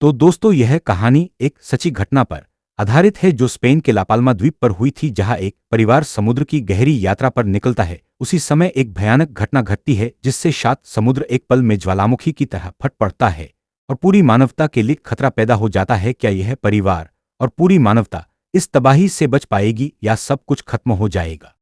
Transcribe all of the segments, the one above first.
तो दोस्तों, यह कहानी एक सच्ची घटना पर आधारित है जो स्पेन के लापाल्मा द्वीप पर हुई थी, जहां एक परिवार समुद्र की गहरी यात्रा पर निकलता है। उसी समय एक भयानक घटना घटती है जिससे शांत समुद्र एक पल में ज्वालामुखी की तरह फट पड़ता है और पूरी मानवता के लिए खतरा पैदा हो जाता है। क्या यह परिवार और पूरी मानवता इस तबाही से बच पाएगी या सब कुछ खत्म हो जाएगा?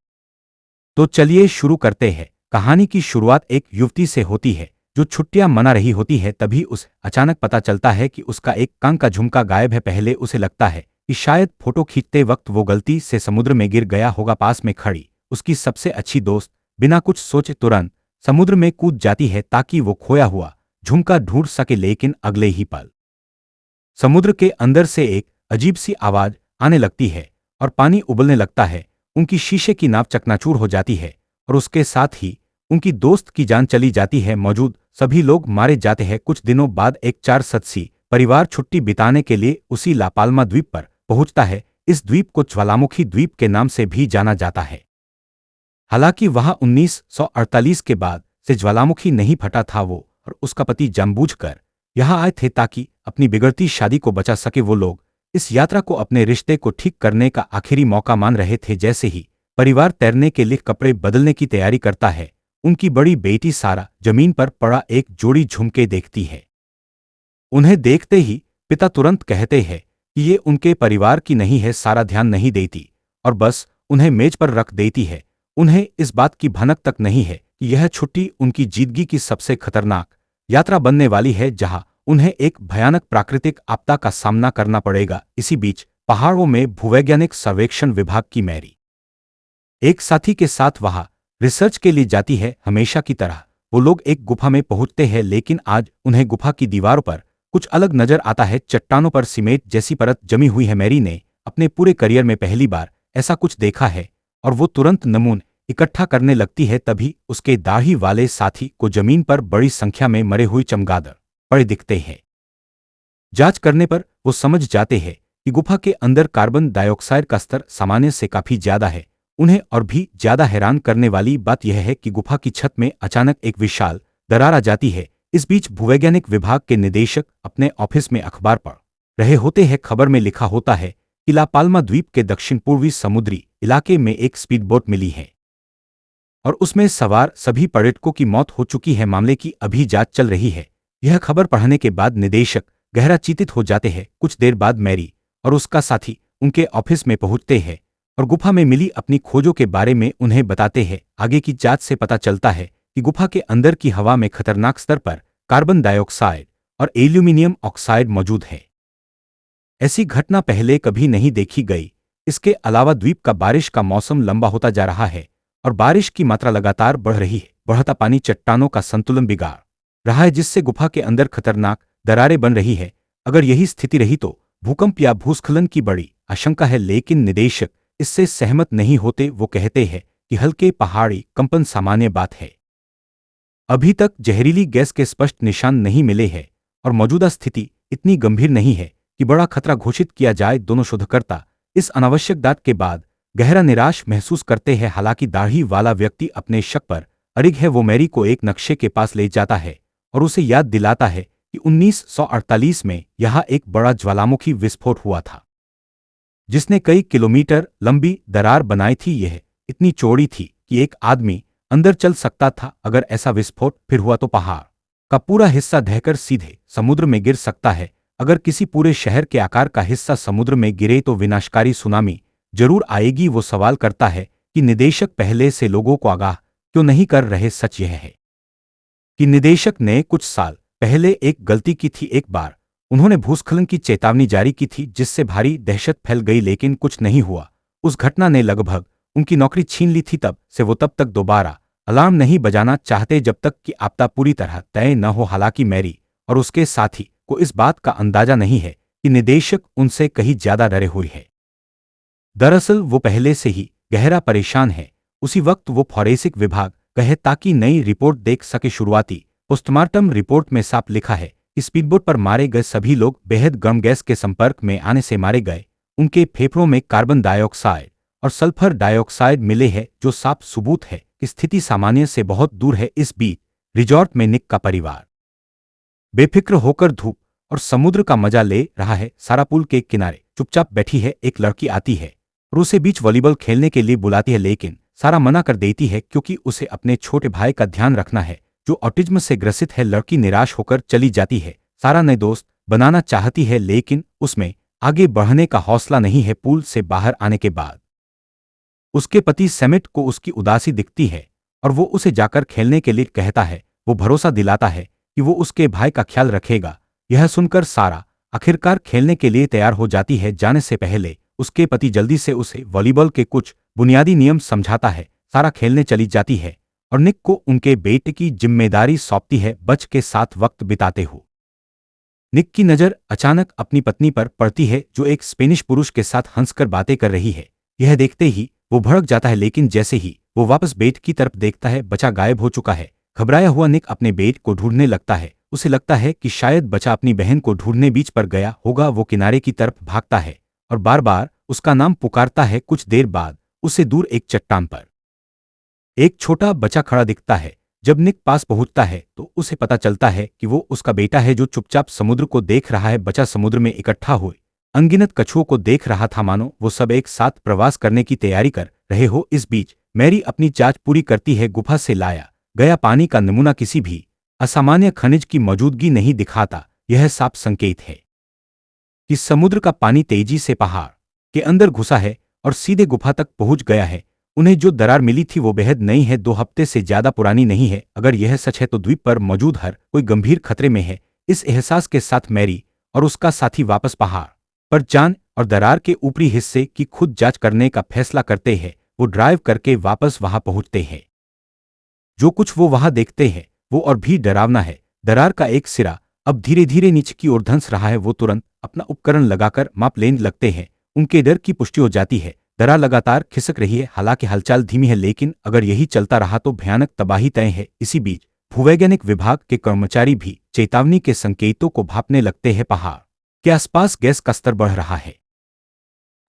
तो चलिए शुरू करते हैं। कहानी की शुरुआत एक युवती से होती है जो छुट्टियां मना रही होती है। तभी उसे अचानक पता चलता है कि उसका एक कान का झुमका गायब है। पहले उसे लगता है कि शायद फोटो खींचते वक्त वो गलती से समुद्र में गिर गया होगा। पास में खड़ी उसकी सबसे अच्छी दोस्त बिना कुछ सोचे तुरंत समुद्र में कूद जाती है ताकि वो खोया हुआ झुमका ढूंढ सके। लेकिन अगले ही पल समुद्र के अंदर से एक अजीब सी आवाज आने लगती है और पानी उबलने लगता है। उनकी शीशे की नाव चकनाचूर हो जाती है और उसके साथ ही उनकी दोस्त की जान चली जाती है। मौजूद सभी लोग मारे जाते हैं। कुछ दिनों बाद एक 4 सदस्यीय परिवार छुट्टी बिताने के लिए उसी लापाल्मा द्वीप पर पहुंचता है। इस द्वीप को ज्वालामुखी द्वीप के नाम से भी जाना जाता है। हालांकि वहां 1948 के बाद से ज्वालामुखी नहीं फटा था। वो और उसका पति जानबूझकर यहां आए थे ताकि अपनी बिगड़ती शादी को बचा सके। वो लोग इस यात्रा को अपने रिश्ते को ठीक करने का आखिरी मौका मान रहे थे। जैसे ही परिवार तैरने के लिए कपड़े बदलने की तैयारी करता है, उनकी बड़ी बेटी सारा जमीन पर पड़ा एक जोड़ी झुमके देखती है। उन्हें देखते ही पिता तुरंत कहते हैं कि ये उनके परिवार की नहीं है। सारा ध्यान नहीं देती और बस उन्हें मेज पर रख देती है। उन्हें इस बात की भनक तक नहीं है कि यह छुट्टी उनकी जिंदगी की सबसे खतरनाक यात्रा बनने वाली है, जहां उन्हें एक भयानक प्राकृतिक आपदा का सामना करना पड़ेगा। इसी बीच पहाड़ों में भूवैज्ञानिक सर्वेक्षण विभाग की मैरी एक साथी के साथ वहां रिसर्च के लिए जाती है। हमेशा की तरह वो लोग एक गुफा में पहुंचते हैं, लेकिन आज उन्हें गुफा की दीवारों पर कुछ अलग नजर आता है। चट्टानों पर सीमेंट जैसी परत जमी हुई है। मैरी ने अपने पूरे करियर में पहली बार ऐसा कुछ देखा है और वो तुरंत नमूने इकट्ठा करने लगती है। तभी उसके दाढ़ी वाले साथी को जमीन पर बड़ी संख्या में मरे हुए चमगादड़ पड़े दिखते हैं। जांच करने पर वो समझ जाते हैं कि गुफा के अंदर कार्बन डाइऑक्साइड का स्तर सामान्य से काफी ज्यादा है। उन्हें और भी ज्यादा हैरान करने वाली बात यह है कि गुफा की छत में अचानक एक विशाल दरार आ जाती है। इस बीच भूवैज्ञानिक विभाग के निदेशक अपने ऑफिस में अखबार पढ़ रहे होते हैं। खबर में लिखा होता है कि लापाल्मा द्वीप के दक्षिण पूर्वी समुद्री इलाके में एक स्पीडबोट मिली है और उसमें सवार सभी पर्यटकों की मौत हो चुकी है। मामले की अभी जांच चल रही है। यह खबर पढ़ने के बाद निदेशक गहरा चिंतित हो जाते हैं। कुछ देर बाद मैरी और उसका साथी उनके ऑफिस में पहुंचते हैं और गुफा में मिली अपनी खोजों के बारे में उन्हें बताते हैं। आगे की जांच से पता चलता है कि गुफा के अंदर की हवा में खतरनाक स्तर पर कार्बन डाइऑक्साइड और एल्यूमिनियम ऑक्साइड मौजूद है। ऐसी घटना पहले कभी नहीं देखी गई। इसके अलावा द्वीप का बारिश का मौसम लंबा होता जा रहा है और बारिश की मात्रा लगातार बढ़ रही है। बढ़ता पानी चट्टानों का संतुलन बिगाड़ रहा है, जिससे गुफा के अंदर खतरनाक दरारें बन रही है। अगर यही स्थिति रही तो भूकंप या भूस्खलन की बड़ी आशंका है। लेकिन निदेशक इससे सहमत नहीं होते। वो कहते हैं कि हल्के पहाड़ी कंपन सामान्य बात है। अभी तक जहरीली गैस के स्पष्ट निशान नहीं मिले हैं और मौजूदा स्थिति इतनी गंभीर नहीं है कि बड़ा खतरा घोषित किया जाए। दोनों शोधकर्ता इस अनावश्यक दाद के बाद गहरा निराश महसूस करते हैं। हालांकि दाढ़ी वाला व्यक्ति अपने शक पर अड़िग है। वो मैरी को एक नक्शे के पास ले जाता है और उसे याद दिलाता है कि 1948 में यहां एक बड़ा ज्वालामुखी विस्फोट हुआ था जिसने कई किलोमीटर लंबी दरार बनाई थी। यह इतनी चौड़ी थी कि एक आदमी अंदर चल सकता था। अगर ऐसा विस्फोट फिर हुआ तो पहाड़ का पूरा हिस्सा ढहकर सीधे समुद्र में गिर सकता है। अगर किसी पूरे शहर के आकार का हिस्सा समुद्र में गिरे तो विनाशकारी सुनामी जरूर आएगी। वो सवाल करता है कि निदेशक पहले से लोगों को आगाह क्यों नहीं कर रहे। सच यह है कि निदेशक ने कुछ साल पहले एक गलती की थी। एक बार उन्होंने भूस्खलन की चेतावनी जारी की थी जिससे भारी दहशत फैल गई, लेकिन कुछ नहीं हुआ। उस घटना ने लगभग उनकी नौकरी छीन ली थी। तब से वो तब तक दोबारा अलार्म नहीं बजाना चाहते जब तक कि आपदा पूरी तरह तय न हो। हालांकि मैरी और उसके साथी को इस बात का अंदाजा नहीं है कि निदेशक उनसे कहीं ज्यादा डरे हुए है। दरअसल वो पहले से ही गहरा परेशान है। उसी वक्त वो फॉरेंसिक विभाग गए ताकि नई रिपोर्ट देख सके। शुरुआती पोस्टमार्टम रिपोर्ट में साफ लिखा है कि स्पीडबोट पर मारे गए सभी लोग बेहद गर्म गैस के संपर्क में आने से मारे गए। उनके फेफड़ों में कार्बन डाइऑक्साइड और सल्फर डाइऑक्साइड मिले हैं, जो साफ सबूत है कि स्थिति सामान्य से बहुत दूर है। इस बीच रिजॉर्ट में निक का परिवार बेफिक्र होकर धूप और समुद्र का मजा ले रहा है। सारा पुल के किनारे चुपचाप बैठी है। एक लड़की आती है और उसे बीच वॉलीबॉल खेलने के लिए बुलाती है, लेकिन सारा मना कर देती है क्योंकि उसे अपने छोटे भाई का ध्यान रखना है जो ऑटिज्म से ग्रसित है। लड़की निराश होकर चली जाती है। सारा नए दोस्त बनाना चाहती है लेकिन उसमें आगे बढ़ने का हौसला नहीं है। पूल से बाहर आने के बाद उसके पति सैमिट को उसकी उदासी दिखती है और वो उसे जाकर खेलने के लिए कहता है। वो भरोसा दिलाता है कि वो उसके भाई का ख्याल रखेगा। यह सुनकर सारा आखिरकार खेलने के लिए तैयार हो जाती है। जाने से पहले उसके पति जल्दी से उसे वॉलीबॉल के कुछ बुनियादी नियम समझाता है। सारा खेलने चली जाती है और निक को उनके बेटे की जिम्मेदारी सौंपती है। बच के साथ वक्त बिताते हुए निक की नज़र अचानक अपनी पत्नी पर पड़ती है जो एक स्पेनिश पुरुष के साथ हंसकर बातें कर रही है। यह देखते ही वो भड़क जाता है, लेकिन जैसे ही वो वापस बेट की तरफ देखता है बच्चा गायब हो चुका है। घबराया हुआ निक अपने बेट को ढूंढने लगता है। उसे लगता है कि शायद बच्चा अपनी बहन को ढूंढने बीच पर गया होगा। वो किनारे की तरफ भागता है और बार बार उसका नाम पुकारता है। कुछ देर बाद उसे दूर एक चट्टान पर एक छोटा बच्चा खड़ा दिखता है। जब निक पास पहुंचता है तो उसे पता चलता है कि वो उसका बेटा है जो चुपचाप समुद्र को देख रहा है। बच्चा समुद्र में इकट्ठा हुए अनगिनत कछुओं को देख रहा था, मानो वो सब एक साथ प्रवास करने की तैयारी कर रहे हो। इस बीच मैरी अपनी जांच पूरी करती है। गुफा से लाया गया पानी का नमूना किसी भी असामान्य खनिज की मौजूदगी नहीं दिखाता। यह साफ संकेत है कि समुद्र का पानी तेजी से पहाड़ के अंदर घुसा है और सीधे गुफा तक पहुंच गया है। उन्हें जो दरार मिली थी वो बेहद नई है, 2 हफ्ते से ज्यादा पुरानी नहीं है। अगर यह सच है तो द्वीप पर मौजूद हर कोई गंभीर खतरे में है। इस एहसास के साथ मैरी और उसका साथी वापस पहाड़ पर जान और दरार के ऊपरी हिस्से की खुद जांच करने का फैसला करते हैं। वो ड्राइव करके वापस वहां पहुंचते हैं। जो कुछ वो वहां देखते हैं वो और भी डरावना है। दरार का एक सिरा अब धीरे धीरे नीचे की ओर धंस रहा है। वो तुरंत अपना उपकरण लगाकर माप लेने लगते हैं। उनके डर की पुष्टि हो जाती है। दरार लगातार खिसक रही है, हालांकि हलचल धीमी है, लेकिन अगर यही चलता रहा तो भयानक तबाही तय है। इसी बीच भूवैज्ञानिक विभाग के कर्मचारी भी चेतावनी के संकेतों को भांपने लगते हैं। पहाड़ के आसपास गैस का स्तर बढ़ रहा है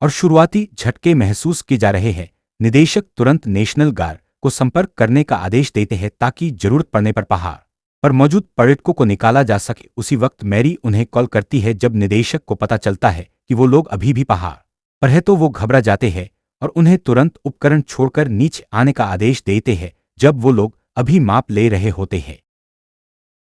और शुरुआती झटके महसूस किए जा रहे हैं। निदेशक तुरंत नेशनल गार्ड को संपर्क करने का आदेश देते हैं ताकि जरूरत पड़ने पर पहाड़ पर मौजूद पर्यटकों को निकाला जा सके। उसी वक्त मैरी उन्हें कॉल करती है। जब निदेशक को पता चलता है कि वो लोग अभी भी पहाड़ पर है तो वो घबरा जाते हैं और उन्हें तुरंत उपकरण छोड़कर नीचे आने का आदेश देते हैं। जब वो लोग अभी माप ले रहे होते हैं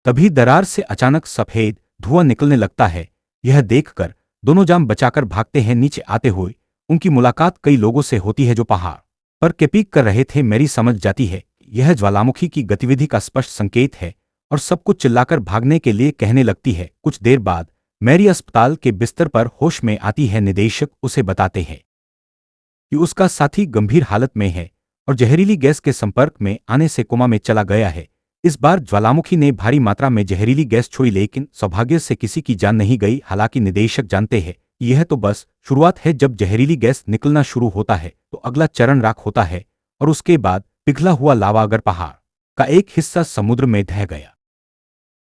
तभी दरार से अचानक सफेद धुआं निकलने लगता है। यह देखकर दोनों जान बचाकर भागते हैं। नीचे आते हुए उनकी मुलाकात कई लोगों से होती है जो पहाड़ पर कैंपिंग कर रहे थे। मैरी समझ जाती है यह ज्वालामुखी की गतिविधि का स्पष्ट संकेत है और सब कुछ चिल्लाकर भागने के लिए कहने लगती है। कुछ देर बाद मैरी अस्पताल के बिस्तर पर होश में आती है। निदेशक उसे बताते हैं कि उसका साथी गंभीर हालत में है और जहरीली गैस के संपर्क में आने से कोमा में चला गया है। इस बार ज्वालामुखी ने भारी मात्रा में जहरीली गैस छोड़ी, लेकिन सौभाग्य से किसी की जान नहीं गई। हालांकि निदेशक जानते हैं कि यह तो बस शुरुआत है। जब जहरीली गैस निकलना शुरू होता है तो अगला चरण राख होता है और उसके बाद पिघला हुआ लावा। अगर पहाड़ का एक हिस्सा समुद्र में ढह गया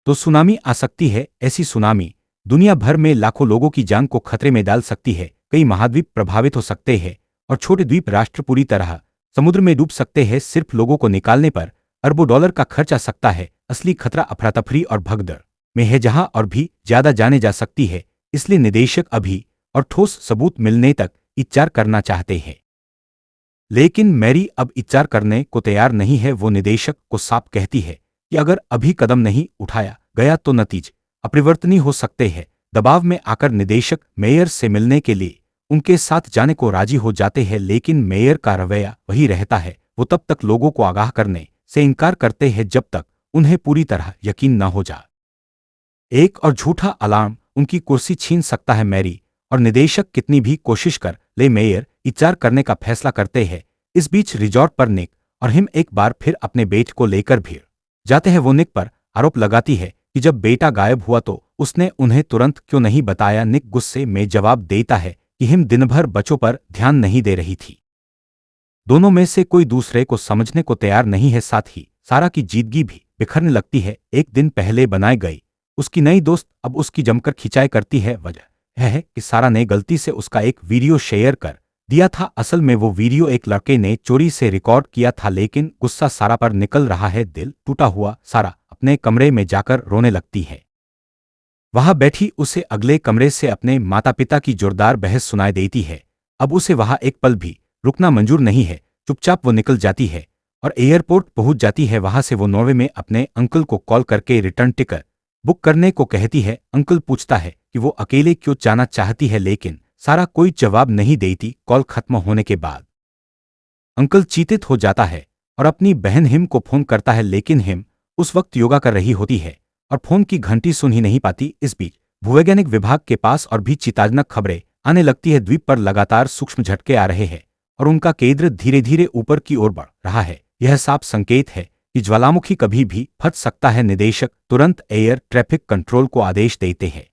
तो सुनामी आ सकती है। ऐसी सुनामी दुनिया भर में लाखों लोगों की जान को खतरे में डाल सकती है। कई महाद्वीप प्रभावित हो सकते हैं और छोटे द्वीप राष्ट्र पूरी तरह समुद्र में डूब सकते हैं। सिर्फ लोगों को निकालने पर अरबों डॉलर का खर्च आ सकता है। असली खतरा अफरा-तफरी और भगदड़ में है, जहां और भी ज्यादा जाने जा सकती है। इसलिए निदेशक अभी और ठोस सबूत मिलने तक इंतजार करना चाहते हैं, लेकिन मैरी अब इंतजार करने को तैयार नहीं है। वो निदेशक को साफ कहती है कि अगर अभी कदम नहीं उठाया गया तो नतीजे अपरिवर्तनीय हो सकते हैं। दबाव में आकर निदेशक मेयर से मिलने के लिए उनके साथ जाने को राजी हो जाते हैं, लेकिन मेयर का रवैया वही रहता है। वो तब तक लोगों को आगाह करने से इनकार करते हैं जब तक उन्हें पूरी तरह यकीन न हो जाए। एक और झूठा अलार्म उनकी कुर्सी छीन सकता है। मैरी और निदेशक कितनी भी कोशिश कर ले मेयर इंतजार करने का फैसला करते हैं। इस बीच रिजॉर्ट पर निक और हिम एक बार फिर अपने बेटे को लेकर भीड़ जाते हैं। वो निक पर आरोप लगाती है कि जब बेटा गायब हुआ तो उसने उन्हें तुरंत क्यों नहीं बताया। निक गुस्से में जवाब देता है कि हिम दिन भर बच्चों पर ध्यान नहीं दे रही थी। दोनों में से कोई दूसरे को समझने को तैयार नहीं है। साथ ही सारा की जीदगी भी बिखरने लगती है। एक दिन पहले बनाई गई उसकी नई दोस्त अब उसकी जमकर खिंचाई करती है। वजह है कि सारा ने गलती से उसका एक वीडियो शेयर कर दिया था। असल में वो वीडियो एक लड़के ने चोरी से रिकॉर्ड किया था, लेकिन गुस्सा सारा पर निकल रहा है। दिल टूटा हुआ सारा अपने कमरे में जाकर रोने लगती है। वहां बैठी उसे अगले कमरे से अपने माता पिता की जोरदार बहस सुनाई देती है। अब उसे वहां एक पल भी रुकना मंजूर नहीं है। चुपचाप वो निकल जाती है और एयरपोर्ट पहुंच जाती है। वहां से वो नॉर्वे में अपने अंकल को कॉल करके रिटर्न टिकट बुक करने को कहती है। अंकल पूछता है कि वो अकेले क्यों जाना चाहती है, लेकिन सारा कोई जवाब नहीं देती। कॉल खत्म होने के बाद अंकल चिंतित हो जाता है और अपनी बहन हिम को फोन करता है, लेकिन हिम उस वक्त योगा कर रही होती है और फोन की घंटी सुन ही नहीं पाती। इस बीच भूवैज्ञानिक विभाग के पास और भी चिंताजनक खबरें आने लगती है। द्वीप पर लगातार सूक्ष्म झटके आ रहे हैं और उनका केंद्र धीरे धीरे ऊपर की ओर बढ़ रहा है। यह साफ संकेत है कि ज्वालामुखी कभी भी फट सकता है। निदेशक तुरंत एयर ट्रैफिक कंट्रोल को आदेश देते हैं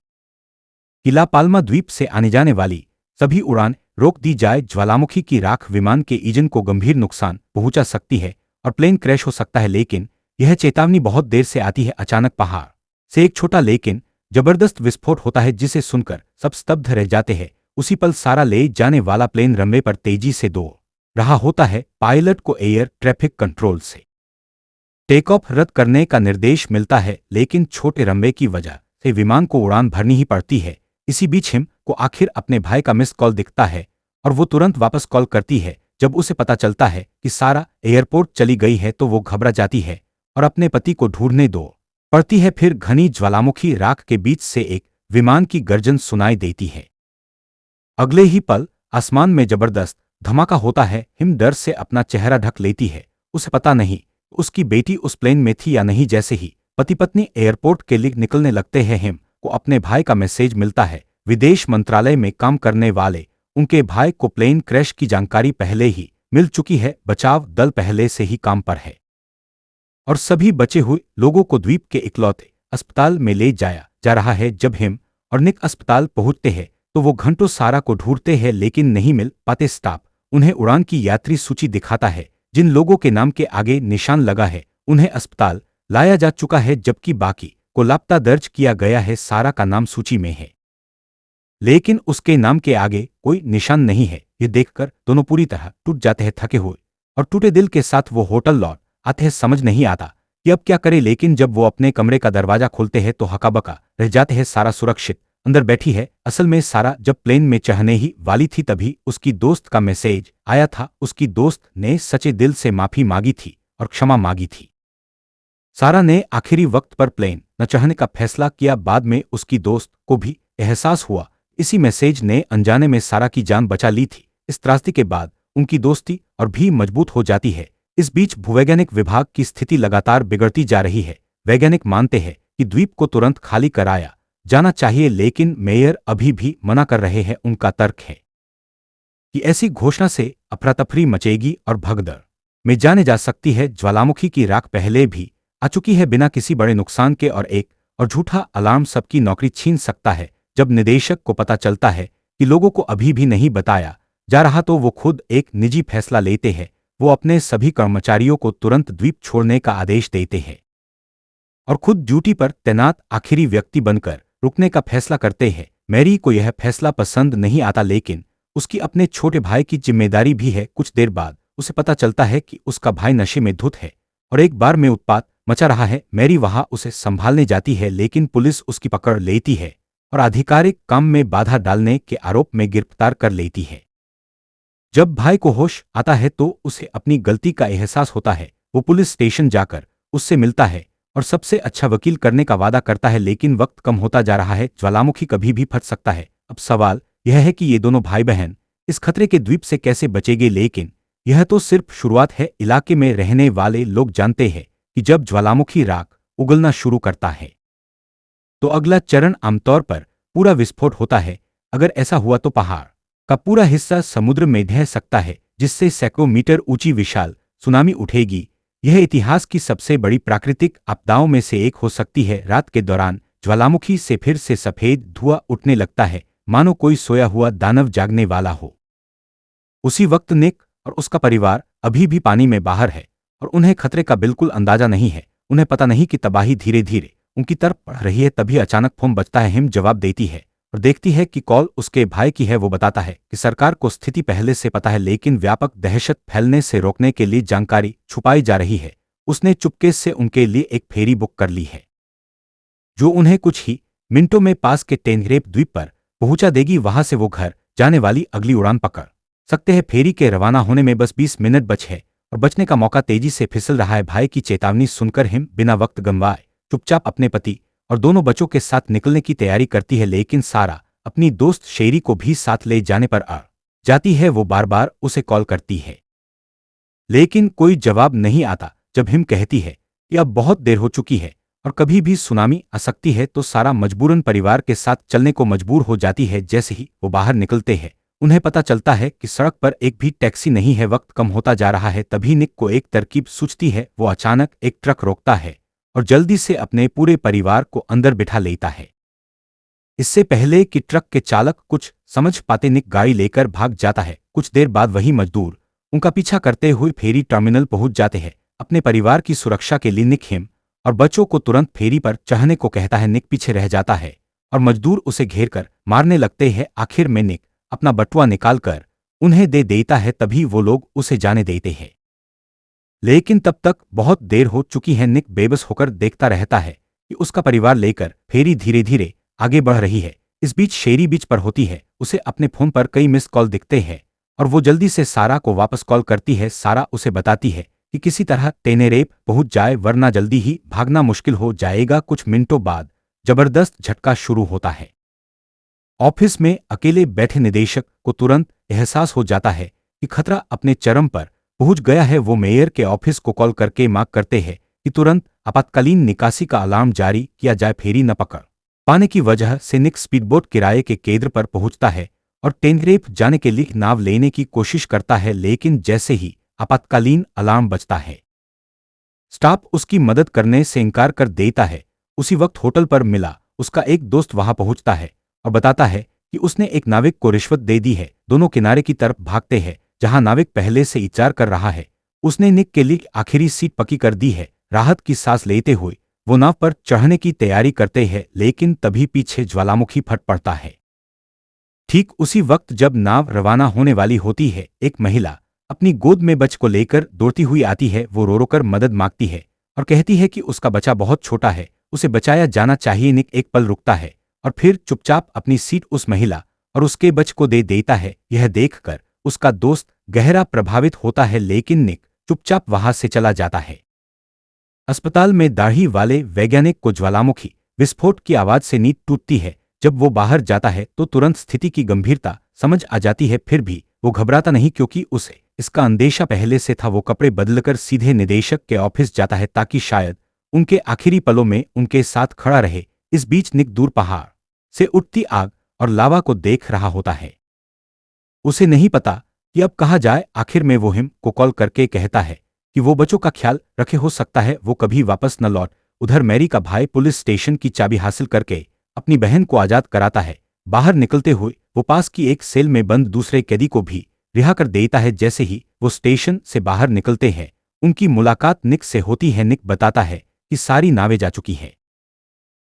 कि ला पाल्मा द्वीप से आने जाने वाली सभी उड़ान रोक दी जाए। ज्वालामुखी की राख विमान के इंजन को गंभीर नुकसान पहुंचा सकती है और प्लेन क्रैश हो सकता है, लेकिन यह चेतावनी बहुत देर से आती है। अचानक पहाड़ से एक छोटा लेकिन जबरदस्त विस्फोट होता है, जिसे सुनकर सब स्तब्ध रह जाते हैं। उसी पल सारा ले जाने वाला प्लेन रनवे पर तेजी से दौड़ रहा होता है। पायलट को एयर ट्रैफिक कंट्रोल से टेक ऑफ रद्द करने का निर्देश मिलता है, लेकिन छोटे रनवे की वजह से विमान को उड़ान भरनी ही पड़ती है। इसी बीच हिम को आखिर अपने भाई का मिस्ड कॉल दिखता है और वो तुरंत वापस कॉल करती है। जब उसे पता चलता है कि सारा एयरपोर्ट चली गई है तो वो घबरा जाती है और अपने पति को ढूंढने दौड़ पड़ती है। फिर घनी ज्वालामुखी राख के बीच से एक विमान की गर्जन सुनाई देती है। अगले ही पल आसमान में जबरदस्त धमाका होता है। हिम डर से अपना चेहरा ढक लेती है। उसे पता नहीं उसकी बेटी उस प्लेन में थी या नहीं। जैसे ही पति पत्नी एयरपोर्ट के लिए निकलने लगते हैं, हिम को अपने भाई का मैसेज मिलता है। विदेश मंत्रालय में काम करने वाले उनके भाई को प्लेन क्रैश की जानकारी पहले ही मिल चुकी है। बचाव दल पहले से ही काम पर है और सभी बचे हुए लोगों को द्वीप के इकलौते अस्पताल में ले जाया जा रहा है। जब हिम और निक अस्पताल पहुंचते हैं तो वो घंटों सारा को ढूंढते हैं, लेकिन नहीं मिल पाते। स्टाफ उन्हें उड़ान की यात्री सूची दिखाता है। जिन लोगों के नाम के आगे निशान लगा है उन्हें अस्पताल लाया जा चुका है, जबकि बाकी को लापता दर्ज किया गया है। सारा का नाम सूची में है, लेकिन उसके नाम के आगे कोई निशान नहीं है। ये देखकर दोनों पूरी तरह टूट जाते हैं। थके हुए और टूटे दिल के साथ वो होटल लौट आते हैं। समझ नहीं आता कि अब क्या करे, लेकिन जब वो अपने कमरे का दरवाजा खोलते हैं तो हकाबका रह जाते हैं। सारा सुरक्षित अंदर बैठी है। असल में सारा जब प्लेन में चढ़ने ही वाली थी तभी उसकी दोस्त का मैसेज आया था। उसकी दोस्त ने सच्चे दिल से माफी मांगी थी और क्षमा मांगी थी। सारा ने आखिरी वक्त पर प्लेन न चढ़ने का फैसला किया। बाद में उसकी दोस्त को भी एहसास हुआ इसी मैसेज ने अनजाने में सारा की जान बचा ली थी। इस त्रासदी के बाद उनकी दोस्ती और भी मजबूत हो जाती है। इस बीच भूवैज्ञानिक विभाग की स्थिति लगातार बिगड़ती जा रही है। वैज्ञानिक मानते हैं कि द्वीप को तुरंत खाली कराया जाना चाहिए, लेकिन मेयर अभी भी मना कर रहे हैं। उनका तर्क है कि ऐसी घोषणा से अफरा-तफरी मचेगी और भगदड़ में जाने जा सकती है। ज्वालामुखी की राख पहले भी आ चुकी है बिना किसी बड़े नुकसान के, और एक और झूठा अलार्म सबकी नौकरी छीन सकता है। जब निदेशक को पता चलता है कि लोगों को अभी भी नहीं बताया जा रहा तो वो खुद एक निजी फैसला लेते हैं। वो अपने सभी कर्मचारियों को तुरंत द्वीप छोड़ने का आदेश देते हैं और खुद ड्यूटी पर तैनात आखिरी व्यक्ति बनकर रुकने का फैसला करते हैं। मैरी को यह फैसला पसंद नहीं आता, लेकिन उसकी अपने छोटे भाई की जिम्मेदारी भी है। कुछ देर बाद उसे पता चलता है कि उसका भाई नशे में धुत है और एक बार में उत्पात मचा रहा है। मैरी वहां उसे संभालने जाती है, लेकिन पुलिस उसकी पकड़ लेती है और आधिकारिक काम में बाधा डालने के आरोप में गिरफ्तार कर लेती है। जब भाई को होश आता है तो उसे अपनी गलती का एहसास होता है। वो पुलिस स्टेशन जाकर उससे मिलता है और सबसे अच्छा वकील करने का वादा करता है, लेकिन वक्त कम होता जा रहा है। ज्वालामुखी कभी भी फट सकता है। अब सवाल यह है कि ये दोनों भाई बहन इस खतरे के द्वीप से कैसे बचेंगे, लेकिन यह तो सिर्फ शुरुआत है। इलाके में रहने वाले लोग जानते हैं कि जब ज्वालामुखी राख उगलना शुरू करता है तो अगला चरण आमतौर पर पूरा विस्फोट होता है। अगर ऐसा हुआ तो पहाड़ का पूरा हिस्सा समुद्र में ढह सकता है, जिससे सैकड़ों मीटर ऊंची विशाल सुनामी उठेगी। यह इतिहास की सबसे बड़ी प्राकृतिक आपदाओं में से एक हो सकती है। रात के दौरान ज्वालामुखी से फिर से सफेद धुआं उठने लगता है, मानो कोई सोया हुआ दानव जागने वाला हो। उसी वक्त निक और उसका परिवार अभी भी पानी में बाहर है और उन्हें खतरे का बिल्कुल अंदाजा नहीं है। उन्हें पता नहीं कि तबाही धीरे धीरे उनकी तरफ बढ़ रही है। तभी अचानक फोन बजता है। हिम जवाब देती है और देखती है कि कॉल उसके भाई की है। वो बताता है कि सरकार को स्थिति पहले से पता है, लेकिन व्यापक दहशत फैलने से रोकने के लिए जानकारी छुपाई जा रही है। उसने चुपके से उनके लिए एक फेरी बुक कर ली है जो उन्हें कुछ ही मिनटों में पास के टेनरेप द्वीप पर पहुंचा देगी। वहां से वो घर जाने वाली अगली उड़ान पकड़ सकते हैं। फेरी के रवाना होने में बस 20 मिनट बचे हैं और बचने का मौका तेजी से फिसल रहा है। भाई की चेतावनी सुनकर हिम बिना वक्त गंवाए चुपचाप अपने पति और दोनों बच्चों के साथ निकलने की तैयारी करती है, लेकिन सारा अपनी दोस्त शेरी को भी साथ ले जाने पर अड़ जाती है। वो बार बार उसे कॉल करती है लेकिन कोई जवाब नहीं आता। जब हिम कहती है कि अब बहुत देर हो चुकी है और कभी भी सुनामी आ सकती है, तो सारा मजबूरन परिवार के साथ चलने को मजबूर हो जाती है। जैसे ही वो बाहर निकलते हैं उन्हें पता चलता है कि सड़क पर एक भी टैक्सी नहीं है। वक्त कम होता जा रहा है। तभी निक को एक तरकीब सूझती है। वो अचानक एक ट्रक रोकता है और जल्दी से अपने पूरे परिवार को अंदर बिठा लेता है। इससे पहले कि ट्रक के चालक कुछ समझ पाते निक गाड़ी लेकर भाग जाता है। कुछ देर बाद वही मजदूर उनका पीछा करते हुए फेरी टर्मिनल पहुंच जाते हैं। अपने परिवार की सुरक्षा के लिए निक हिम और बच्चों को तुरंत फेरी पर चढ़ने को कहता है। निक पीछे रह जाता है और मजदूर उसे घेर कर मारने लगते हैं। आखिर में निक अपना बटुआ निकालकर उन्हें दे देता है। तभी वो लोग उसे जाने देते हैं, लेकिन तब तक बहुत देर हो चुकी है। निक बेबस होकर देखता रहता है कि उसका परिवार लेकर फेरी धीरे धीरे आगे बढ़ रही है। इस बीच शेरी बीच पर होती है। उसे अपने फोन पर कई मिस कॉल दिखते हैं और वो जल्दी से सारा को वापस कॉल करती है। सारा उसे बताती है कि किसी तरह टेनेरेप पहुंच जाए वरना जल्दी ही भागना मुश्किल हो जाएगा। कुछ मिनटों बाद जबरदस्त झटका शुरू होता है। ऑफिस में अकेले बैठे निदेशक को तुरंत एहसास हो जाता है कि खतरा अपने चरम पर पहुंच गया है। वो मेयर के ऑफिस को कॉल करके मांग करते हैं कि तुरंत आपातकालीन निकासी का अलार्म जारी किया जाए। फेरी न पकड़ पाने की वजह से निक स्पीडबोट किराए के केंद्र पर पहुंचता है और टेनरेप जाने के लिए नाव लेने की कोशिश करता है, लेकिन जैसे ही आपातकालीन अलार्म बजता है स्टाफ उसकी मदद करने से इनकार कर देता है। उसी वक्त होटल पर मिला उसका एक दोस्त वहां पहुंचता है और बताता है कि उसने एक नाविक को रिश्वत दे दी है। दोनों किनारे की तरफ भागते हैं जहां नाविक पहले से इंतजार कर रहा है। उसने निक के लिए आखिरी सीट पक्की कर दी है। राहत की सांस लेते हुए वो नाव पर चढ़ने की तैयारी करते हैं, लेकिन तभी पीछे ज्वालामुखी फट पड़ता है। ठीक उसी वक्त जब नाव रवाना होने वाली होती है, एक महिला अपनी गोद में बच्चे को लेकर दौड़ती हुई आती है। वो रो रो कर मदद मांगती है और कहती है कि उसका बच्चा बहुत छोटा है, उसे बचाया जाना चाहिए। निक एक पल रुकता है और फिर चुपचाप अपनी सीट उस महिला और उसके बच्चे को दे देता है। यह देखकर उसका दोस्त गहरा प्रभावित होता है, लेकिन निक चुपचाप वहां से चला जाता है। अस्पताल में दाढ़ी वाले वैज्ञानिक को ज्वालामुखी विस्फोट की आवाज से नींद टूटती है। जब वो बाहर जाता है तो तुरंत स्थिति की गंभीरता समझ आ जाती है। फिर भी वो घबराता नहीं क्योंकि उसे इसका अंदेशा पहले से था। वो कपड़े बदलकर सीधे निदेशक के ऑफिस जाता है ताकि शायद उनके आखिरी पलों में उनके साथ खड़ा रहे। इस बीच निक दूर पहाड़ से उठती आग और लावा को देख रहा होता है। उसे नहीं पता कि अब कहा जाए। आखिर में वो हिम को कॉल करके कहता है कि वो बच्चों का ख्याल रखे, हो सकता है वो कभी वापस न लौट। उधर मैरी का भाई पुलिस स्टेशन की चाबी हासिल करके अपनी बहन को आजाद कराता है। बाहर निकलते हुए वो पास की एक सेल में बंद दूसरे कैदी को भी रिहा कर देता है। जैसे ही वो स्टेशन से बाहर निकलते हैं उनकी मुलाकात निक से होती है। निक बताता है कि सारी नावें जा चुकी हैं,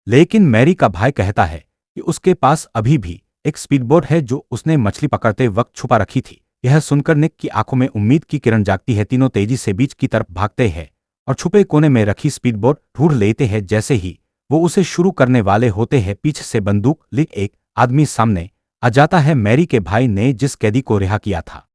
लेकिन मैरी का भाई कहता है कि उसके पास अभी भी एक स्पीडबोट है जो उसने मछली पकड़ते वक्त छुपा रखी थी। यह सुनकर निक की आंखों में उम्मीद की किरण जागती है। तीनों तेजी से बीच की तरफ भागते हैं और छुपे कोने में रखी स्पीडबोट ढूंढ लेते हैं। जैसे ही वो उसे शुरू करने वाले होते हैं, पीछे से बंदूक लिए एक आदमी सामने आ जाता है। मैरी के भाई ने जिस कैदी को रिहा किया था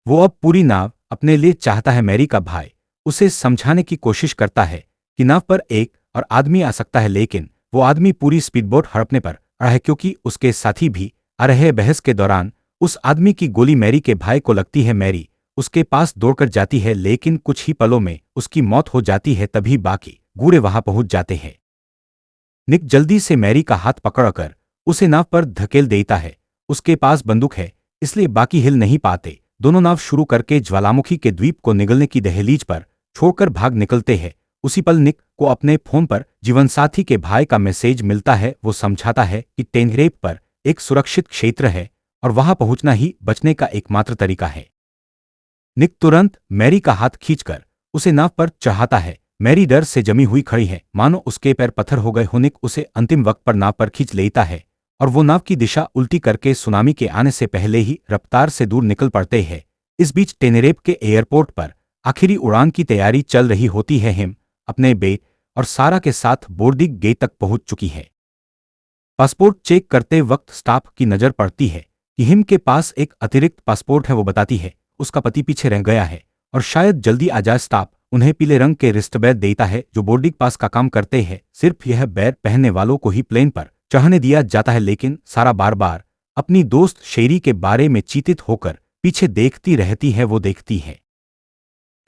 वो अब पूरी नाव अपने लिए चाहता है। मैरी का भाई उसे समझाने की कोशिश करता है कि नाव पर एक और आदमी आ सकता है, लेकिन वो आदमी पूरी स्पीडबोट हड़पने पर अड़ा है क्योंकि उसके साथी भी आ रहे। बहस के दौरान उस आदमी की गोली मैरी के भाई को लगती है। मैरी उसके पास दौड़कर जाती है, लेकिन कुछ ही पलों में उसकी मौत हो जाती है। तभी बाकी गूढ़े वहां पहुंच जाते हैं। निक जल्दी से मैरी का हाथ पकड़कर उसे नाव पर धकेल देता है। उसके पास बंदूक है इसलिए बाकी हिल नहीं पाते। दोनों नाव शुरू करके ज्वालामुखी के द्वीप को निगलने की दहलीज पर छोड़कर भाग निकलते हैं। उसी पल निक को अपने फोन पर जीवनसाथी के भाई का मैसेज मिलता है। वो समझाता है कि टेनरेप पर एक सुरक्षित क्षेत्र है और वहां पहुंचना ही बचने का एकमात्र तरीका है। निक तुरंत मैरी का हाथ खींचकर उसे नाव पर चढ़ाता है। मैरी डर से जमी हुई खड़ी है, मानो उसके पैर पत्थर हो गए हो। निक उसे अंतिम वक्त पर नाव पर खींच लेता है और वो नाव की दिशा उल्टी करके सुनामी के आने से पहले ही रफ्तार से दूर निकल पड़ते हैं। इस बीच टेनेरेप के एयरपोर्ट पर आखिरी उड़ान की तैयारी चल रही होती है। हिम अपने बेट और सारा के साथ बोर्डिंग गेट तक पहुंच चुकी है। पासपोर्ट चेक करते वक्त स्टाफ की नजर पड़ती है कि हिम के पास एक अतिरिक्त पासपोर्ट है। वो बताती है उसका पति पीछे रह गया है और शायद जल्दी आ जाए। स्टाफ उन्हें पीले रंग के रिस्टबैंड देता है जो बोर्डिंग पास का काम करते हैं। सिर्फ यह बैग पहनने वालों को ही प्लेन पर चढ़ने दिया जाता है, लेकिन सारा बार बार अपनी दोस्त शेरी के बारे में चिंतित होकर पीछे देखती रहती है। वो देखती है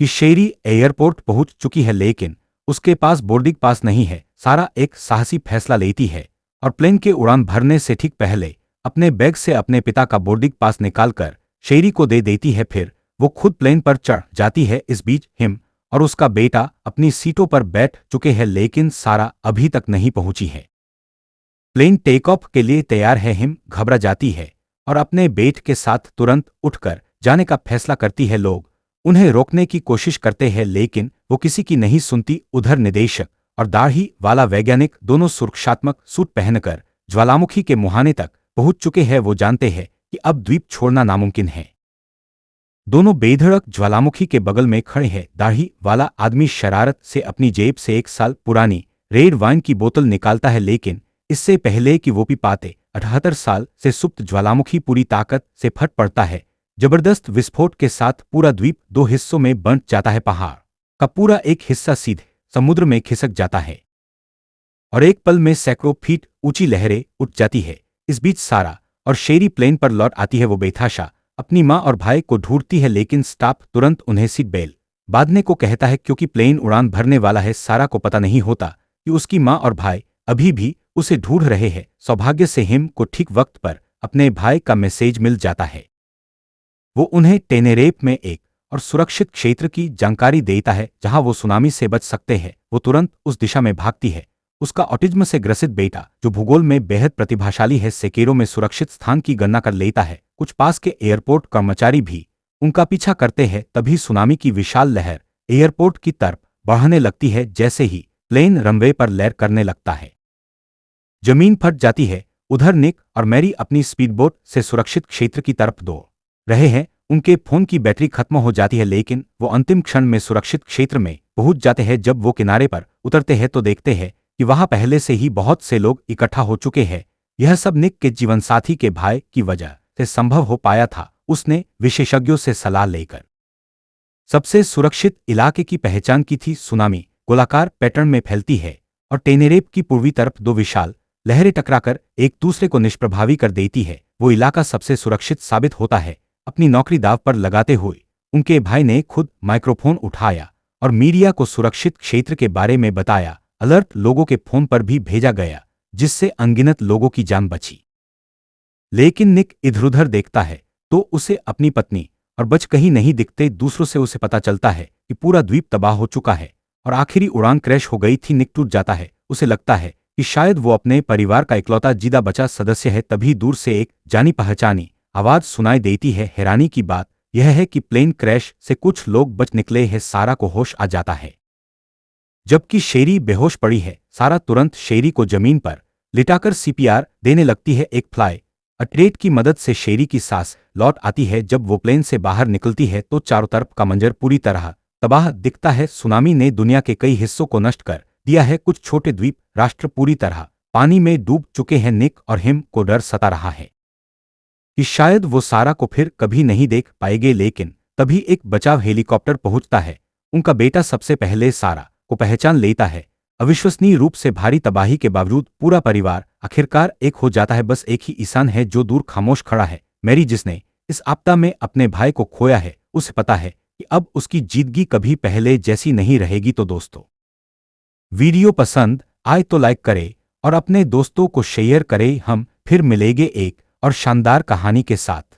कि शेरी एयरपोर्ट पहुंच चुकी है, लेकिन उसके पास बोर्डिंग पास नहीं है। सारा एक साहसी फैसला लेती है और प्लेन के उड़ान भरने से ठीक पहले अपने बैग से अपने पिता का बोर्डिंग पास निकालकर शेरी को दे देती है। फिर वो खुद प्लेन पर चढ़ जाती है। इस बीच हिम और उसका बेटा अपनी सीटों पर बैठ चुके हैं, लेकिन सारा अभी तक नहीं पहुंची है। प्लेन टेक ऑफ के लिए तैयार है। हिम घबरा जाती है और अपने बेटे के साथ तुरंत उठकर जाने का फैसला करती है। लोग उन्हें रोकने की कोशिश करते हैं, लेकिन वो किसी की नहीं सुनती। उधर निदेशक और दाढ़ी वाला वैज्ञानिक दोनों सुरक्षात्मक सूट पहनकर ज्वालामुखी के मुहाने तक पहुंच चुके हैं। वो जानते हैं कि अब द्वीप छोड़ना नामुमकिन है। दोनों बेधड़क ज्वालामुखी के बगल में खड़े हैं। दाढ़ी वाला आदमी शरारत से अपनी जेब से 1 साल पुरानी रेड वाइन की बोतल निकालता है, लेकिन इससे पहले कि वो पी पाते 78 साल से सुप्त ज्वालामुखी पूरी ताकत से फट पड़ता है। जबरदस्त विस्फोट के साथ पूरा द्वीप 2 हिस्सों में बंट जाता है। पहाड़ का पूरा एक हिस्सा सीधे समुद्र में खिसक जाता है और एक पल में सैकड़ों फीट ऊंची लहरें उठ जाती है। इस बीच सारा और शेरी प्लेन पर लौट आती है। वो बेतहाशा अपनी मां और भाई को ढूंढती है, लेकिन स्टाफ तुरंत उन्हें सीट बेल्ट बांधने को कहता है क्योंकि प्लेन उड़ान भरने वाला है। सारा को पता नहीं होता कि उसकी मां और भाई अभी भी उसे ढूंढ रहे हैं। सौभाग्य से हिम को ठीक वक्त पर अपने भाई का मैसेज मिल जाता है। वो उन्हें टेनेरेफ में एक और सुरक्षित क्षेत्र की जानकारी देता है जहां वो सुनामी से बच सकते हैं। वो तुरंत उस दिशा में भागती है। उसका ऑटिज्म से ग्रसित बेटा जो भूगोल में बेहद प्रतिभाशाली है, सेकेरो में सुरक्षित स्थान की गणना कर लेता है। कुछ पास के एयरपोर्ट कर्मचारी भी उनका पीछा करते हैं। तभी सुनामी की विशाल लहर एयरपोर्ट की तरफ बढ़ने लगती है। जैसे ही प्लेन रनवे पर लैंड करने लगता है, जमीन फट जाती है। उधर निक और मैरी अपनी स्पीडबोट से सुरक्षित क्षेत्र की तरफ दौड़ रहे हैं। उनके फोन की बैटरी खत्म हो जाती है, लेकिन वो अंतिम क्षण में सुरक्षित क्षेत्र में पहुंच जाते हैं। जब वो किनारे पर उतरते हैं तो देखते हैं कि वहां पहले से ही बहुत से लोग इकट्ठा हो चुके हैं। यह सब निक के जीवनसाथी के भाई की वजह से संभव हो पाया था। उसने विशेषज्ञों से सलाह लेकर सबसे सुरक्षित इलाके की पहचान की थी। सुनामी गोलाकार पैटर्न में फैलती है और टेनेरेफ की पूर्वी तरफ 2 विशाल लहरें टकराकर एक दूसरे को निष्प्रभावी कर देती है। वो इलाका सबसे सुरक्षित साबित होता है। अपनी नौकरी दांव पर लगाते हुए उनके भाई ने खुद माइक्रोफोन उठाया और मीडिया को सुरक्षित क्षेत्र के बारे में बताया। अलर्ट लोगों के फोन पर भी भेजा गया, जिससे अनगिनत लोगों की जान बची। लेकिन निक इधर-उधर देखता है तो उसे अपनी पत्नी और बच कहीं नहीं दिखते। दूसरों से उसे पता चलता है कि पूरा द्वीप तबाह हो चुका है और आखिरी उड़ान क्रैश हो गई थी। निक टूट जाता है। उसे लगता है कि शायद वो अपने परिवार का इकलौता जिंदा बचा सदस्य है। तभी दूर से एक जानी पहचानी आवाज सुनाई देती है। हैरानी की बात यह है कि प्लेन क्रैश से कुछ लोग बच निकले हैं। सारा को होश आ जाता है जबकि शेरी बेहोश पड़ी है। सारा तुरंत शेरी को जमीन पर लिटाकर सीपीआर देने लगती है। एक फ्लाई अटरेट की मदद से शेरी की सांस लौट आती है। जब वो प्लेन से बाहर निकलती है तो चारों तरफ का मंजर पूरी तरह तबाह दिखता है। सुनामी ने दुनिया के कई हिस्सों को नष्ट कर दिया है। कुछ छोटे द्वीप राष्ट्र पूरी तरह पानी में डूब चुके हैं। निक और हिम को डर सता रहा है कि शायद वो सारा को फिर कभी नहीं देख पाएंगे, लेकिन तभी एक बचाव हेलीकॉप्टर पहुंचता है। उनका बेटा सबसे पहले सारा को पहचान लेता है। अविश्वसनीय रूप से भारी तबाही के बावजूद पूरा परिवार आखिरकार एक हो जाता है। बस एक ही इंसान है जो दूर खामोश खड़ा है, मैरी, जिसने इस आपदा में अपने भाई को खोया है। उसे पता है कि अब उसकी जिंदगी कभी पहले जैसी नहीं रहेगी। तो दोस्तों, वीडियो पसंद आए तो लाइक करें और अपने दोस्तों को शेयर करें। हम फिर मिलेंगे एक और शानदार कहानी के साथ।